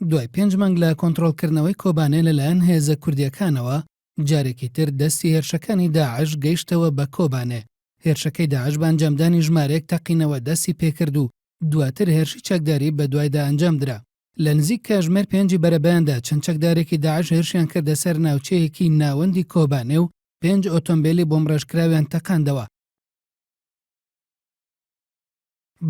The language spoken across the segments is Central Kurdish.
دوای 5 مانگ لە کۆنتڕۆڵکردنەوەی کۆبانێ لەلایەن هێزە کوردیەکانەوە جارێکی تر دەستی هێرشەکانی داعش گەیشتەوە بە کۆبانێ. هێرشەکەی داعش بە ئەنجامدانی ژمارەیەک تەقینەوە دەستی پێکرد و دواتر هێرشی چەکداری بە دوایدا ئەنجامدرا. لە نزیک کاتژمێر 5 بەرەبەیاندا چەند چەکدارێکی داعش هێرشیان کردە سەر ناوچەیەکی ناوەندی کۆبانێ و 5 ئۆتۆمبیلی بۆمڕێژکراویان تەقاندەوە.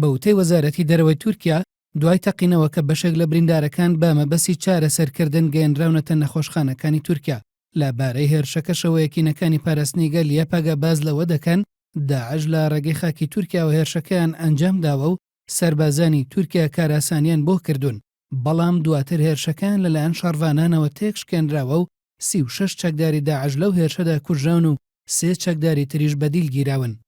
بەوتەی وەزارەتی دەرەوەی تورکیا دوای تەقینەوە کە بەشێک لە بریندارەکان بە مەبەستی چارەسەرکردن گەیەنراونەتە نەخۆشخانەکانی تورکیا. لەبارەی هێرشەکەشەوە یەکینەکانی پاراستنی گەل یەپەگە باز لەوە دەکەن داعش لە ڕێگەی خاکی تورکیا و هێرشەکەیان ئەنجام داوە و سەربازانی تورکیا کاراسانیان بۆ کردوون، بەڵام دواتر هێرشەکان لەلایەن شەڕڤانانەوە تێکشکێنراوە و 36 چەکداری داعش لەو هێرشەدا کوژراون و 3 چەکداری تریش بەدیل گیراون.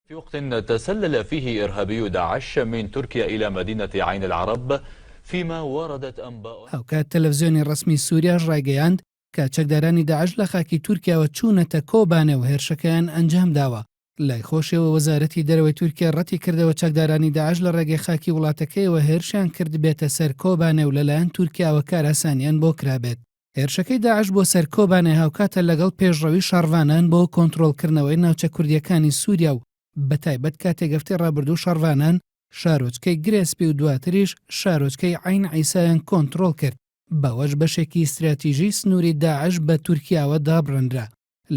في وقت تسلل فيه إرهابي داعش من تركيا إلى مدينة عين العرب فيما وردت أنباء. هەوکات تەلەڤیزیۆنی ڕسمی سووریاش ڕایگەیاند کە چەکدارانی داعش لە خاکی تورکیاوە چوونەتە کۆبانێ و هێرشەکەیان ئەنجام داوە. لای خۆشیەوە وەزارەتی دەرەوەی تورکیا ڕەتی کردەوە چەکدارانی داعش لە ڕێگەی خاکی وڵاتەکەیەوە هێرشیان کرد بێتە سەر کۆبانێ و لەلایەن تورکیاوە کاراسانیان بۆ کرابێت. هێرشەکەی داعش بۆ سەر کۆبانێ هاوکاتە لەگەڵ پێشڕەوی شەڕڤانان بۆ کۆنتڕۆڵکردنەوەی ناوچە کوردیەکانی سووریا و بەتایبەت کاتێک هەفتەی ڕابردوو شەڕڤانان شارۆچکەی گرێسپی و دواتریش شارۆچکەی عین عیسایان کۆنتڕۆڵ کرد. بەوەش بەشێکی استراتیژی سنووری داعش بە تورکیاوە دابڕەنرا.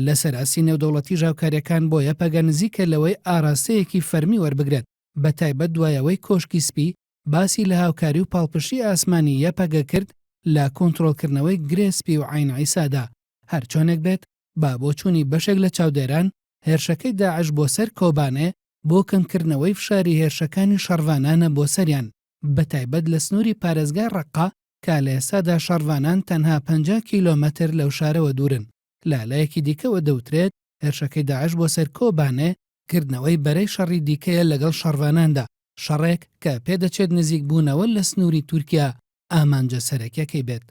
لە سەراسی نێودەوڵەتی ژاوکاریەکان بۆ یەپەگە نزیکە لەوەی ئاراستەیەکی فەرمی وەربگرێت. بەتایبەت دوایەوەی کۆشکی سپی باسی لە هاوکاری و پاڵپشی ئاسمانی یەپەگە کرد لە کۆنتڕۆڵکردنەوەی گرێسپی و عین عیسادا. هەر چۆنێک بێت با بۆ چوونی بەشێک لە چاودێران هێرشەکەی داعش بۆ سەر کۆبانێ بۆ کەمکردنەوەی فشاری هێرشەکانی شەڕڤانانە بۆ سەریان، بەتایبەت لە سنووری پارێزگای ڕەققا کە لە ئێستادا شەڕڤانان تەنها 50 کیلۆمەتر لەو شارەوە دوورن. لالایەکی دیکەوە دەوترێت هێرشەکەی داعش بۆ سەر کۆبانێ کردنەوەی بەرەی شەڕی دیکەیە لەگەڵ شەڕڤاناندا، شەڕێک کە پێدەچێت نزیک بوونەوە لە سنووری تورکیا ئامانجە سەرەکیەکەی بێت.